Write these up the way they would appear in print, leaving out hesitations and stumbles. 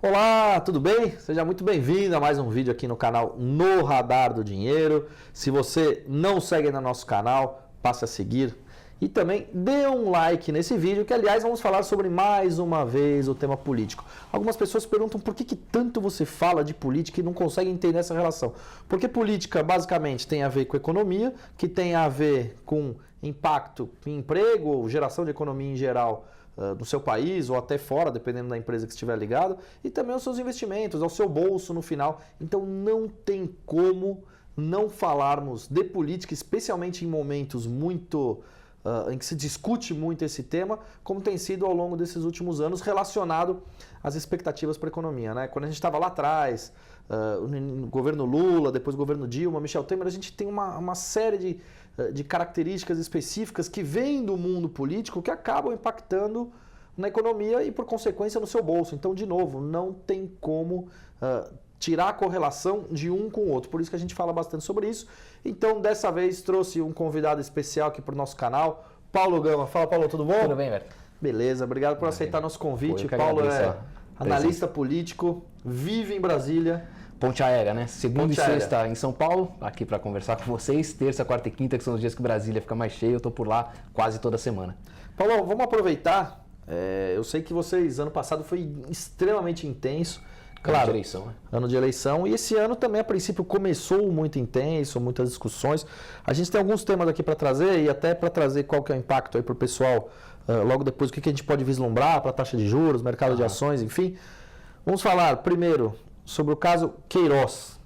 Olá, tudo bem? Seja muito bem-vindo a mais um vídeo aqui no canal No Radar do Dinheiro. Se você não segue no nosso canal, passe a seguir e também dê um like nesse vídeo, que aliás vamos falar sobre mais uma vez o tema político. Algumas pessoas perguntam por que tanto você fala de política e não consegue entender essa relação. Porque política basicamente tem a ver com economia, que tem a ver com impacto em emprego ou geração de economia em geral no seu país ou até fora, dependendo da empresa que estiver ligado, e também os seus investimentos, ao seu bolso no final. Então não tem como não falarmos de política, especialmente em momentos em que se discute muito esse tema, como tem sido ao longo desses últimos anos relacionado às expectativas para a economia, né? Quando a gente estava lá atrás, no governo Lula, depois o governo Dilma, Michel Temer, a gente tem uma série de características específicas que vêm do mundo político que acabam impactando na economia e, por consequência, no seu bolso. Então, de novo, não tem como tirar a correlação de um com o outro. Por isso que a gente fala bastante sobre isso. Então, dessa vez, trouxe um convidado especial aqui para o nosso canal, Paulo Gama. Fala, Paulo, tudo bom? Tudo bem, velho. Beleza, obrigado por aceitar nosso convite. Paulo é analista político, vive em Brasília. Ponte aérea, né? Segunda e sexta em São Paulo, aqui para conversar com vocês. Terça, quarta e quinta, que são os dias que Brasília fica mais cheio. Eu tô por lá quase toda semana. Paulo, vamos aproveitar. Eu sei que vocês, ano passado, foi extremamente intenso. Claro, ano de eleição, né? Ano de eleição. E esse ano também, a princípio, começou muito intenso, muitas discussões. A gente tem alguns temas aqui para trazer e até para trazer qual que é o impacto aí para o pessoal. Logo depois, o que a gente pode vislumbrar para a taxa de juros, mercado de ações, enfim. Vamos falar primeiro sobre o caso Queiroz.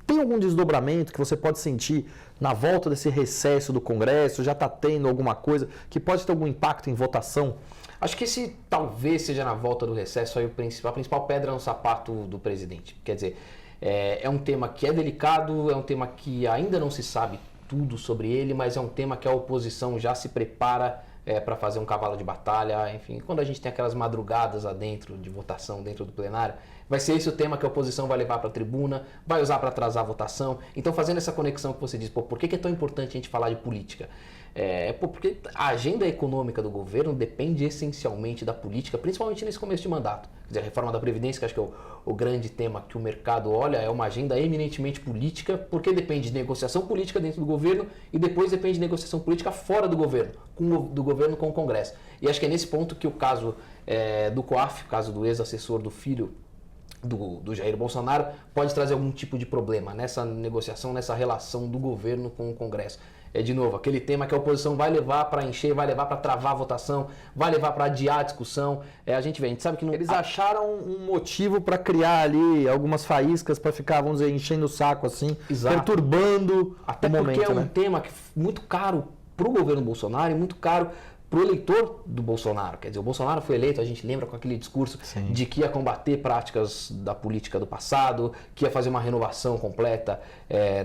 Tem algum desdobramento que você pode sentir na volta desse recesso do Congresso? Já está tendo alguma coisa que pode ter algum impacto em votação? Acho que esse talvez seja na volta do recesso aí a principal pedra no sapato do presidente. Quer dizer, é um tema que é delicado, é um tema que ainda não se sabe tudo sobre ele, mas é um tema que a oposição já se prepara para fazer um cavalo de batalha. Enfim, quando a gente tem aquelas madrugadas adentro de votação dentro do plenário, vai ser esse o tema que a oposição vai levar para a tribuna, vai usar para atrasar a votação. Então, fazendo essa conexão que você diz, por que é tão importante a gente falar de política? Porque a agenda econômica do governo depende essencialmente da política, principalmente nesse começo de mandato. Quer dizer, a reforma da Previdência, que acho que é o grande tema que o mercado olha, é uma agenda eminentemente política, porque depende de negociação política dentro do governo e depois depende de negociação política fora do governo, do governo com o Congresso. E acho que é nesse ponto que o caso do COAF, o caso do ex-assessor do filho do Jair Bolsonaro, pode trazer algum tipo de problema nessa negociação, nessa relação do governo com o Congresso. De novo, aquele tema que a oposição vai levar para encher, vai levar para travar a votação, vai levar para adiar a discussão. A gente sabe que não... Eles acharam um motivo para criar ali algumas faíscas para ficar, vamos dizer, enchendo o saco assim, exato, perturbando até o momento, porque é né? um tema muito caro para o governo Bolsonaro e muito caro para o eleitor do Bolsonaro. Quer dizer, o Bolsonaro foi eleito, a gente lembra, com aquele discurso de que ia combater práticas da política do passado, que ia fazer uma renovação completa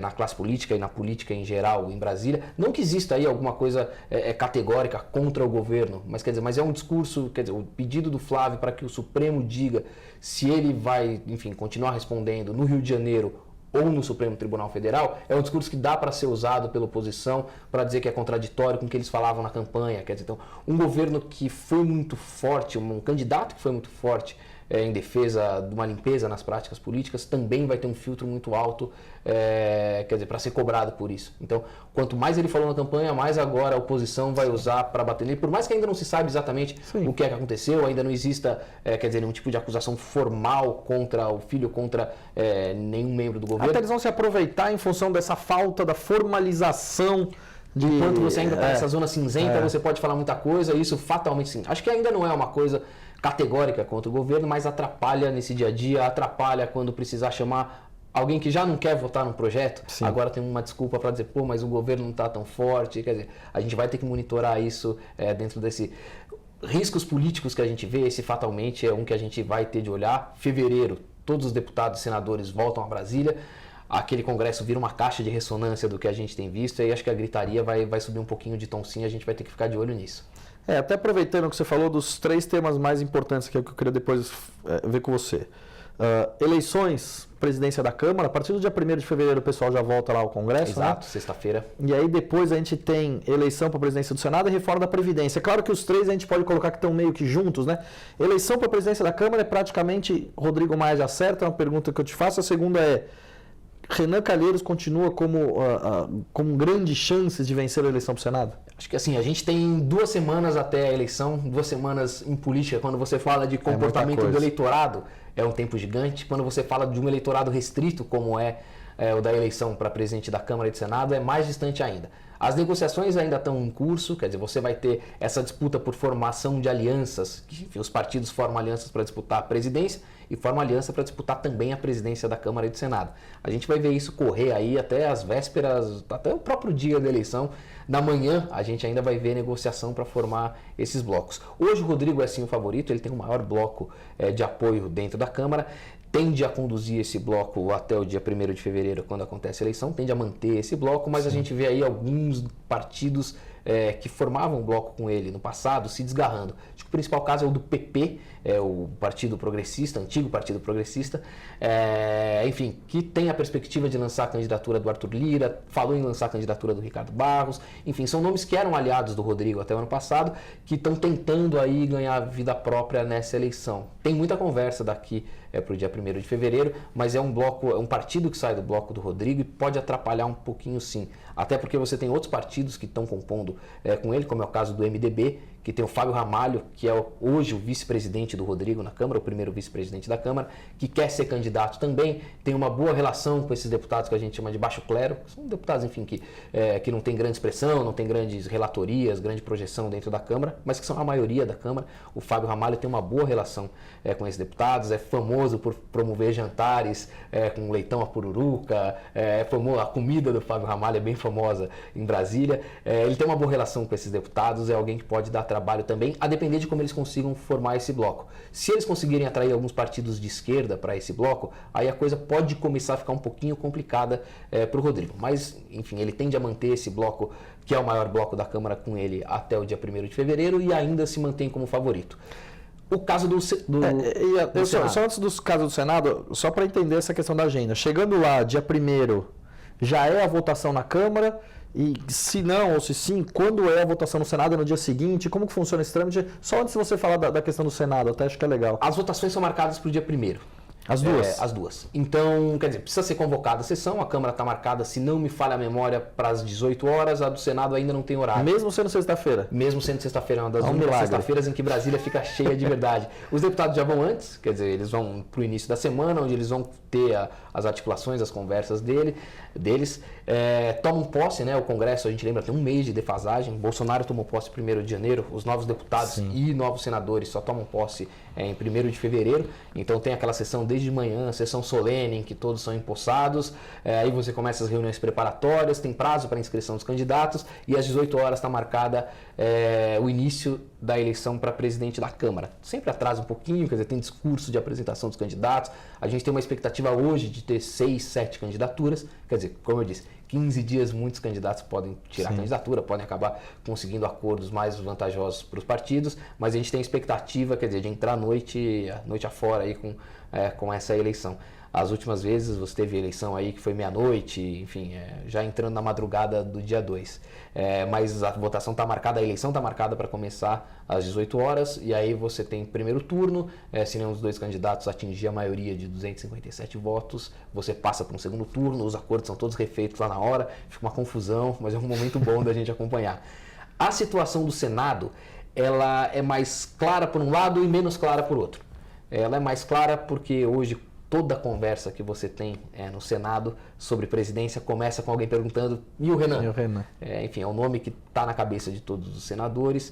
na classe política e na política em geral em Brasília. Não que exista aí alguma coisa categórica contra o governo, mas é um discurso, quer dizer, o pedido do Flávio para que o Supremo diga se ele vai, enfim, continuar respondendo no Rio de Janeiro ou no Supremo Tribunal Federal, é um discurso que dá para ser usado pela oposição para dizer que é contraditório com o que eles falavam na campanha. Quer dizer, então, um governo que foi muito forte, um candidato que foi muito forte em defesa de uma limpeza nas práticas políticas, também vai ter um filtro muito alto, quer dizer, para ser cobrado por isso. Então, quanto mais ele falou na campanha, mais agora a oposição vai usar para bater nele, por mais que ainda não se saiba exatamente o que é que aconteceu, ainda não exista, quer dizer, nenhum tipo de acusação formal contra o filho, contra nenhum membro do governo. Até eles vão se aproveitar em função dessa falta da formalização. Enquanto você ainda está nessa zona cinzenta, você pode falar muita coisa, e isso fatalmente sim. Acho que ainda não é uma coisa categórica contra o governo, mas atrapalha nesse dia a dia, atrapalha quando precisar chamar alguém que já não quer votar no projeto. Sim. Agora tem uma desculpa para dizer, mas o governo não está tão forte. Quer dizer, a gente vai ter que monitorar isso dentro desse riscos políticos que a gente vê. Esse fatalmente é um que a gente vai ter de olhar. Fevereiro, todos os deputados e senadores voltam a Brasília. Aquele congresso vira uma caixa de ressonância do que a gente tem visto, e aí acho que a gritaria vai subir um pouquinho de tom sim, a gente vai ter que ficar de olho nisso. Até aproveitando o que você falou dos três temas mais importantes que eu queria depois ver com você. Eleições, presidência da Câmara, a partir do dia 1º de fevereiro o pessoal já volta lá ao Congresso. Exato, né? Sexta-feira. E aí depois a gente tem eleição para a presidência do Senado e reforma da Previdência. Claro que os três a gente pode colocar que estão meio que juntos, né? Eleição para a presidência da Câmara é praticamente Rodrigo Maia já acerta, é uma pergunta que eu te faço. A segunda é, Renan Calheiros continua com grandes chances de vencer a eleição para o Senado? Acho que assim, a gente tem 2 semanas até a eleição, 2 semanas em política, quando você fala de comportamento do eleitorado, é um tempo gigante. Quando você fala de um eleitorado restrito, como é o da eleição para presidente da Câmara e do Senado, é mais distante ainda. As negociações ainda estão em curso, quer dizer, você vai ter essa disputa por formação de alianças, que enfim, os partidos formam alianças para disputar a presidência e formam aliança para disputar também a presidência da Câmara e do Senado. A gente vai ver isso correr aí até as vésperas, até o próprio dia da eleição. Na manhã, a gente ainda vai ver negociação para formar esses blocos. Hoje o Rodrigo é sim o favorito, ele tem o maior bloco de apoio dentro da Câmara, tende a conduzir esse bloco até o dia 1º de fevereiro, quando acontece a eleição, tende a manter esse bloco, mas a gente vê aí alguns partidos que formavam um bloco com ele no passado se desgarrando. Acho que o principal caso é o do PP, o Partido Progressista, antigo Partido Progressista, enfim, que tem a perspectiva de lançar a candidatura do Arthur Lira, falou em lançar a candidatura do Ricardo Barros, enfim, são nomes que eram aliados do Rodrigo até o ano passado, que estão tentando aí ganhar vida própria nessa eleição. Tem muita conversa daqui para o dia 1º de fevereiro, mas é um partido que sai do bloco do Rodrigo e pode atrapalhar um pouquinho sim. Até porque você tem outros partidos que estão compondo com ele, como é o caso do MDB, que tem o Fábio Ramalho, que é hoje o vice-presidente do Rodrigo na Câmara, o primeiro vice-presidente da Câmara, que quer ser candidato também, tem uma boa relação com esses deputados que a gente chama de baixo clero, são deputados, enfim, que não tem grande expressão, não tem grandes relatorias, grande projeção dentro da Câmara, mas que são a maioria da Câmara. O Fábio Ramalho tem uma boa relação com esses deputados, é famoso por promover jantares com leitão à pururuca, a comida do Fábio Ramalho é bem famosa em Brasília, ele tem uma boa relação com esses deputados, é alguém que pode dar trabalho também, a depender de como eles consigam formar esse bloco. Se eles conseguirem atrair alguns partidos de esquerda para esse bloco, aí a coisa pode começar a ficar um pouquinho complicada para o Rodrigo. Mas, enfim, ele tende a manter esse bloco, que é o maior bloco da Câmara, com ele até o dia 1º de fevereiro e ainda se mantém como favorito. O caso do Senado. Só antes dos casos do Senado, só para entender essa questão da agenda. Chegando lá, dia 1º, já é a votação na Câmara? E se não, ou se sim, quando é a votação no Senado? É no dia seguinte? Como que funciona esse trâmite? Só antes de você falar da questão do Senado, até acho que é legal. As votações são marcadas para o dia 1º. As duas? As duas. Então, quer dizer, precisa ser convocada a sessão, a Câmara está marcada, se não me falha a memória, para as 18 horas, a do Senado ainda não tem horário. Mesmo sendo sexta-feira? Mesmo sendo sexta-feira, é uma das únicas sexta-feiras em que Brasília fica cheia de verdade. Os deputados já vão antes, quer dizer, eles vão para o início da semana, onde eles vão ter as articulações, as conversas deles. Tomam posse, né? O Congresso, a gente lembra, tem um mês de defasagem. Bolsonaro tomou posse em 1º de janeiro, os novos deputados e novos senadores só tomam posse em 1º de fevereiro. Então tem aquela sessão desde manhã, sessão solene, em que todos são empossados. Aí você começa as reuniões preparatórias, tem prazo para inscrição dos candidatos e às 18 horas está marcada o início da eleição para presidente da Câmara. Sempre atrasa um pouquinho, quer dizer, tem discurso de apresentação dos candidatos. A gente tem uma expectativa hoje de ter 6, 7 candidaturas. Quer dizer, como eu disse, 15 dias muitos candidatos podem tirar a candidatura, podem acabar conseguindo acordos mais vantajosos para os partidos, mas a gente tem expectativa, quer dizer, de entrar noite afora aí com essa eleição. As últimas vezes você teve eleição aí que foi meia-noite, enfim, já entrando na madrugada do dia 2. Mas a votação está marcada, a eleição está marcada para começar às 18 horas, e aí você tem primeiro turno, se nenhum dos dois candidatos atingir a maioria de 257 votos, você passa para um segundo turno, os acordos são todos refeitos lá na hora, fica uma confusão, mas é um momento bom da gente acompanhar. A situação do Senado, ela é mais clara por um lado e menos clara por outro. Ela é mais clara porque hoje toda a conversa que você tem no Senado sobre presidência começa com alguém perguntando, e o Renan? Enfim, é um nome que está na cabeça de todos os senadores.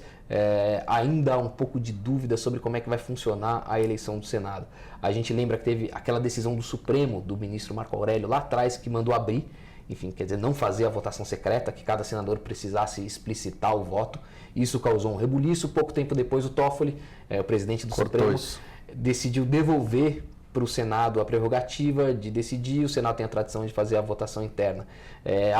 Ainda há um pouco de dúvida sobre como é que vai funcionar a eleição do Senado. A gente lembra que teve aquela decisão do Supremo, do ministro Marco Aurélio, lá atrás, que mandou abrir, enfim, quer dizer, não fazer a votação secreta, que cada senador precisasse explicitar o voto. Isso causou um rebuliço. Pouco tempo depois, o Toffoli, o presidente do Supremo, decidiu devolver para o Senado a prerrogativa de decidir. O Senado tem a tradição de fazer a votação interna.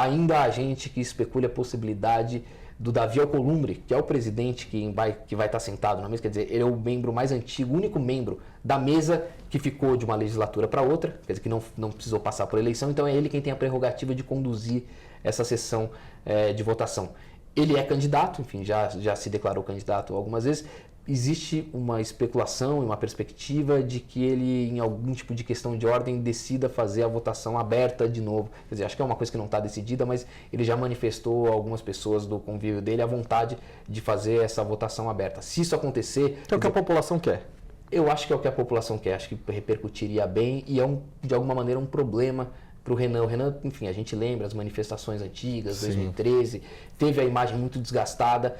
Ainda há gente que especula a possibilidade do Davi Alcolumbre, que é o presidente que vai estar sentado na mesa, quer dizer, ele é o membro mais antigo, o único membro da mesa que ficou de uma legislatura para outra, quer dizer, que não precisou passar por eleição, então é ele quem tem a prerrogativa de conduzir essa sessão de votação. Ele é candidato, enfim, já se declarou candidato algumas vezes. Existe uma especulação e uma perspectiva de que ele, em algum tipo de questão de ordem, decida fazer a votação aberta de novo. Quer dizer, acho que é uma coisa que não está decidida, mas ele já manifestou a algumas pessoas do convívio dele a vontade de fazer essa votação aberta. Se isso acontecer... É o que a população quer. Eu acho que é o que a população quer, acho que repercutiria bem e é, de alguma maneira, um problema para o Renan. O Renan, enfim, a gente lembra as manifestações antigas, 2013, teve a imagem muito desgastada.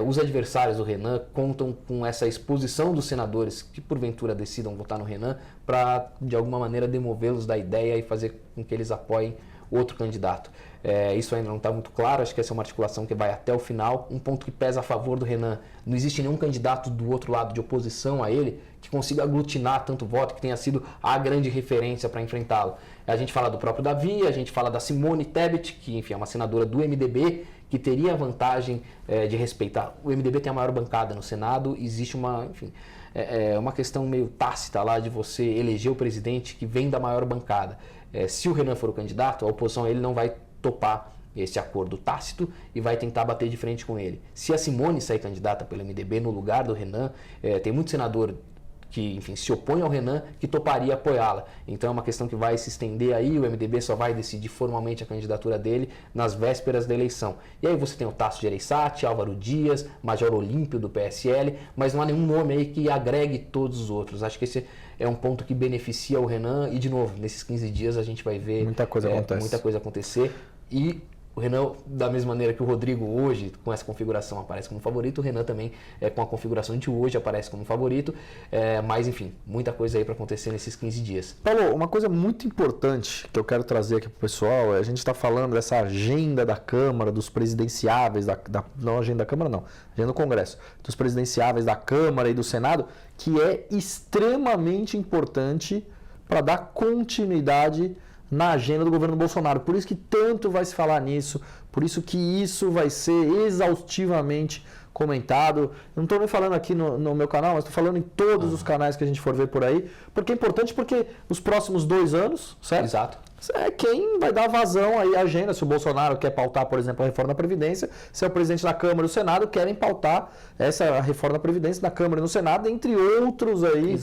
Os adversários do Renan contam com essa exposição dos senadores que, porventura, decidam votar no Renan para, de alguma maneira, demovê-los da ideia e fazer com que eles apoiem outro candidato. Isso ainda não está muito claro, acho que essa é uma articulação que vai até o final. Um ponto que pesa a favor do Renan: não existe nenhum candidato do outro lado de oposição a ele que consiga aglutinar tanto voto, que tenha sido a grande referência para enfrentá-lo. A gente fala do próprio Davi, a gente fala da Simone Tebet, que, enfim, é uma senadora do MDB, que teria a vantagem de respeitar. O MDB tem a maior bancada no Senado, existe uma questão meio tácita lá de você eleger o presidente que vem da maior bancada. Se o Renan for o candidato, a oposição a ele não vai topar esse acordo tácito e vai tentar bater de frente com ele. Se a Simone sair candidata pelo MDB no lugar do Renan, tem muito senador que, enfim, se opõe ao Renan, que toparia apoiá-la. Então é uma questão que vai se estender aí, o MDB só vai decidir formalmente a candidatura dele nas vésperas da eleição. E aí você tem o Tasso Gereissati, Álvaro Dias, Major Olímpio do PSL, mas não há nenhum nome aí que agregue todos os outros. Acho que esse é um ponto que beneficia o Renan e, de novo, nesses 15 dias a gente vai ver muita coisa acontecer. E o Renan, da mesma maneira que o Rodrigo hoje, com essa configuração, aparece como favorito, o Renan também, com a configuração de hoje, aparece como favorito. Mas, enfim, muita coisa aí para acontecer nesses 15 dias. Paulo, uma coisa muito importante que eu quero trazer aqui para o pessoal, a gente está falando dessa agenda da Câmara, dos presidenciáveis, não agenda da Câmara não, agenda do Congresso, dos presidenciáveis da Câmara e do Senado, que é extremamente importante para dar continuidade na agenda do governo Bolsonaro. Por isso que tanto vai se falar nisso, por isso que isso vai ser exaustivamente comentado. Eu não estou nem falando aqui no meu canal, mas estou falando em todos os canais que a gente for ver por aí, porque é importante, porque os próximos 2 anos, certo? Exato. É quem vai dar vazão aí à agenda. Se o Bolsonaro quer pautar, por exemplo, a reforma da Previdência, se é o presidente da Câmara e o Senado querem pautar essa reforma da Previdência na Câmara e no Senado, entre outros aí,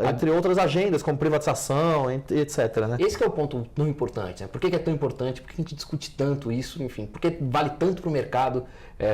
entre outras agendas, como privatização, etc. Né? Esse que é o ponto tão importante. Né? Por que é tão importante? Por que a gente discute tanto isso? Enfim, por que vale tanto para o mercado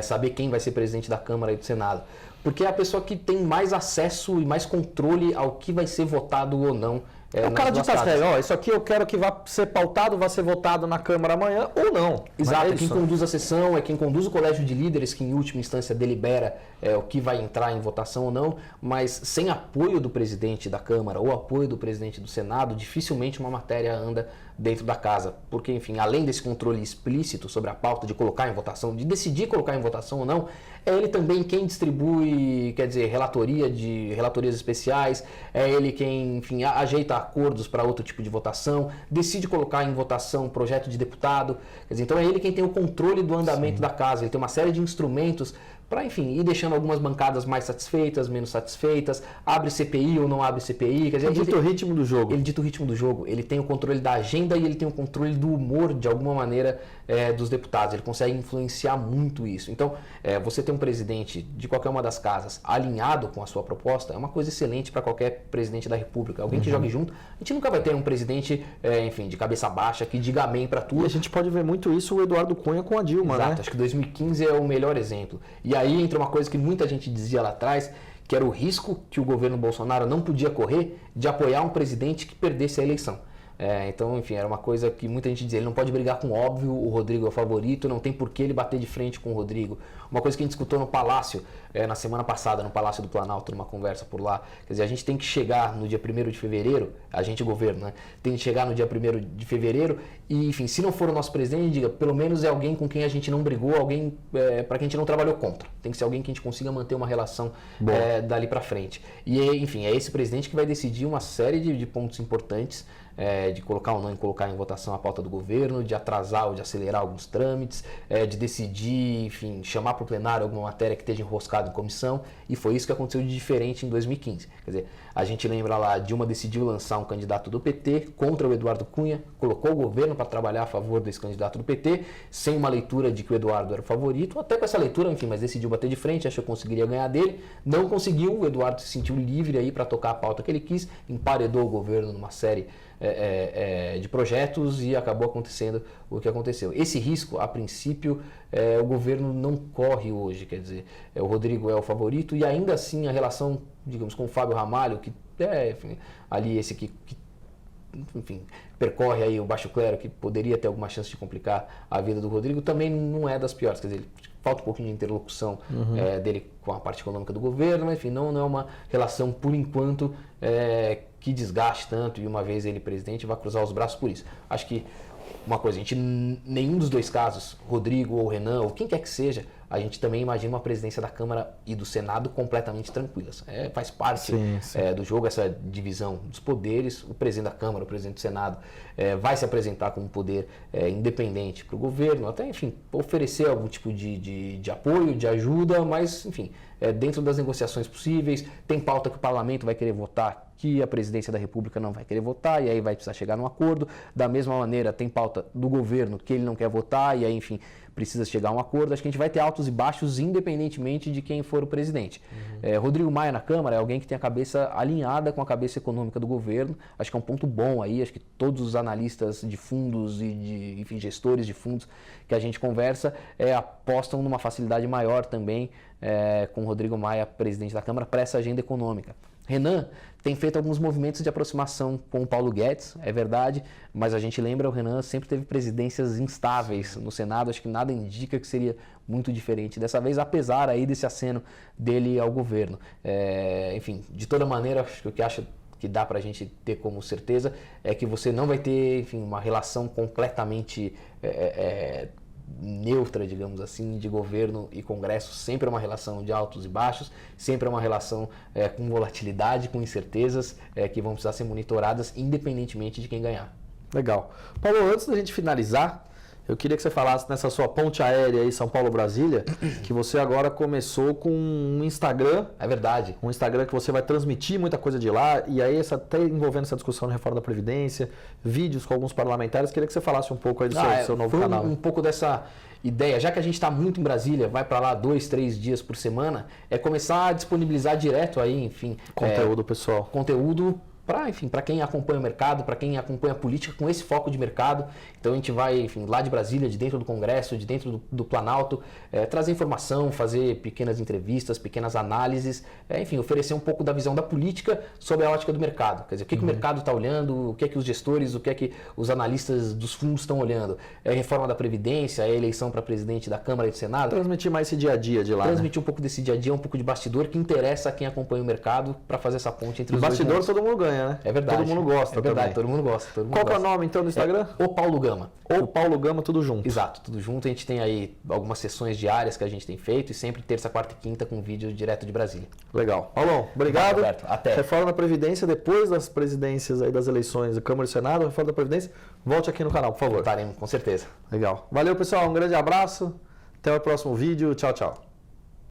saber quem vai ser presidente da Câmara e do Senado? Porque é a pessoa que tem mais acesso e mais controle ao que vai ser votado ou não. O cara dita as regras, isso aqui eu quero que vá ser pautado, vá ser votado na Câmara amanhã ou não. Exato, quem conduz a sessão, é quem conduz o colégio de líderes, que em última instância delibera o que vai entrar em votação ou não, mas sem apoio do presidente da Câmara ou apoio do presidente do Senado, dificilmente uma matéria anda dentro da casa. Porque, enfim, além desse controle explícito sobre a pauta de colocar em votação, de decidir colocar em votação ou não, é ele também quem distribui, quer dizer, relatorias especiais, é ele quem, enfim, ajeita acordos para outro tipo de votação, decide colocar em votação projeto de deputado, quer dizer, então é ele quem tem o controle do andamento da casa, ele tem uma série de instrumentos para, enfim, ir deixando algumas bancadas mais satisfeitas, menos satisfeitas, abre CPI ou não abre CPI. Quer dizer, ele dita o ritmo do jogo. Ele dita o ritmo do jogo, ele tem o controle da agenda e ele tem o controle do humor, de alguma maneira, dos deputados. Ele consegue influenciar muito isso. Então, você ter um presidente de qualquer uma das casas alinhado com a sua proposta é uma coisa excelente para qualquer presidente da República. Alguém que jogue junto. A gente nunca vai ter um presidente, enfim, de cabeça baixa, que diga amém para tudo. E a gente pode ver muito isso o Eduardo Cunha com a Dilma, Exato, né? Acho que 2015 é o melhor exemplo. E aí entra uma coisa que muita gente dizia lá atrás, que era o risco que o governo Bolsonaro não podia correr de apoiar um presidente que perdesse a eleição. Então, enfim, era uma coisa que muita gente dizia, ele não pode brigar com o óbvio, o Rodrigo é o favorito, não tem por que ele bater de frente com o Rodrigo. Uma coisa que a gente escutou no Palácio, na semana passada, no Palácio do Planalto, numa conversa por lá, quer dizer, a gente tem que chegar no dia 1º de fevereiro, a gente, o governo, né, tem que chegar no dia 1º de fevereiro e, enfim, se não for o nosso presidente, diga, pelo menos é alguém com quem a gente não brigou, alguém para quem a gente não trabalhou contra. Tem que ser alguém que a gente consiga manter uma relação dali para frente. E, enfim, é esse presidente que vai decidir uma série de pontos importantes de colocar ou não colocar em votação a pauta do governo, de atrasar ou de acelerar alguns trâmites, de decidir, enfim, chamar para o plenário alguma matéria que esteja enroscada em comissão, e foi isso que aconteceu de diferente em 2015. Quer dizer, a gente lembra lá, Dilma decidiu lançar um candidato do PT contra o Eduardo Cunha, colocou o governo para trabalhar a favor desse candidato do PT, sem uma leitura de que o Eduardo era o favorito, até com essa leitura, enfim, mas decidiu bater de frente, achou que conseguiria ganhar dele, não conseguiu, o Eduardo se sentiu livre aí para tocar a pauta que ele quis, emparedou o governo numa série de projetos e acabou acontecendo o que aconteceu. Esse risco, a princípio, o governo não corre hoje, quer dizer, o Rodrigo é o favorito e ainda assim a relação, digamos, com o Fábio Ramalho, que enfim, ali esse que enfim, percorre aí o baixo clero, que poderia ter alguma chance de complicar a vida do Rodrigo, também não é das piores, quer dizer, falta um pouquinho de interlocução dele com a parte econômica do governo, mas enfim, não é uma relação, por enquanto, que desgaste tanto, e uma vez ele presidente, vai cruzar os braços por isso. Acho que uma coisa, nenhum dos dois casos, Rodrigo ou Renan, ou quem quer que seja, a gente também imagina uma presidência da Câmara e do Senado completamente tranquilas. Faz parte do jogo essa divisão dos poderes. O presidente da Câmara, o presidente do Senado vai se apresentar como um poder independente para o governo, até, enfim, oferecer algum tipo de apoio, de ajuda, mas, enfim, dentro das negociações possíveis. Tem pauta que o parlamento vai querer votar, que a presidência da República não vai querer votar, e aí vai precisar chegar num acordo. Da mesma maneira, tem pauta do governo que ele não quer votar, e aí, enfim, precisa chegar a um acordo. Acho que a gente vai ter altos e baixos independentemente de quem for o presidente. Rodrigo Maia na Câmara é alguém que tem a cabeça alinhada com a cabeça econômica do governo. Acho que é um ponto bom aí. Acho que todos os analistas de fundos e enfim, gestores de fundos que a gente conversa apostam numa facilidade maior também com o Rodrigo Maia, presidente da Câmara, para essa agenda econômica. Renan tem feito alguns movimentos de aproximação com o Paulo Guedes, é verdade, mas a gente lembra, o Renan sempre teve presidências instáveis no Senado, acho que nada indica que seria muito diferente dessa vez, apesar aí desse aceno dele ao governo. Enfim, de toda maneira, acho que dá para a gente ter como certeza é que você não vai ter, enfim, uma relação completamente neutra, digamos assim, de governo e Congresso. Sempre é uma relação de altos e baixos, sempre é uma relação com volatilidade, com incertezas que vão precisar ser monitoradas independentemente de quem ganhar. Legal. Paulo, antes da gente finalizar, eu queria que você falasse nessa sua ponte aérea aí, São Paulo-Brasília, que você agora começou com um Instagram. É verdade. Um Instagram que você vai transmitir muita coisa de lá, e aí até envolvendo essa discussão de reforma da Previdência, vídeos com alguns parlamentares. Queria que você falasse um pouco aí do seu novo canal. Um pouco dessa ideia, já que a gente está muito em Brasília, vai para lá 2, 3 dias por semana, começar a disponibilizar direto aí, enfim... Conteúdo, pessoal. Conteúdo para quem acompanha o mercado, para quem acompanha a política com esse foco de mercado. Então a gente vai, enfim, lá de Brasília, de dentro do Congresso, de dentro do Planalto, trazer informação, fazer pequenas entrevistas, pequenas análises, enfim, oferecer um pouco da visão da política sobre a ótica do mercado. Quer dizer, o que o mercado está olhando, o que os gestores, o que os analistas dos fundos estão olhando. A reforma da Previdência, a eleição para presidente da Câmara e do Senado. Transmitir mais esse dia a dia de lá. Transmitir um pouco desse dia a dia, um pouco de bastidor que interessa a quem acompanha o mercado para fazer essa ponte entre os dois. Bastidor todo mundo ganha. Né? É verdade. Todo mundo gosta. É verdade, também. todo mundo gosta. Qual que é o nome então do Instagram? O Paulo Gama. O Paulo Gama, tudo junto. Exato, tudo junto. A gente tem aí algumas sessões diárias que a gente tem feito e sempre terça, quarta e quinta com vídeo direto de Brasília. Legal. Paulão, obrigado. Roberto, até. Reforma da Previdência, depois das presidências aí das eleições da Câmara e Senado, reforma da Previdência, volte aqui no canal, por favor. Voltaremos, com certeza. Legal. Valeu, pessoal. Um grande abraço. Até o próximo vídeo. Tchau, tchau.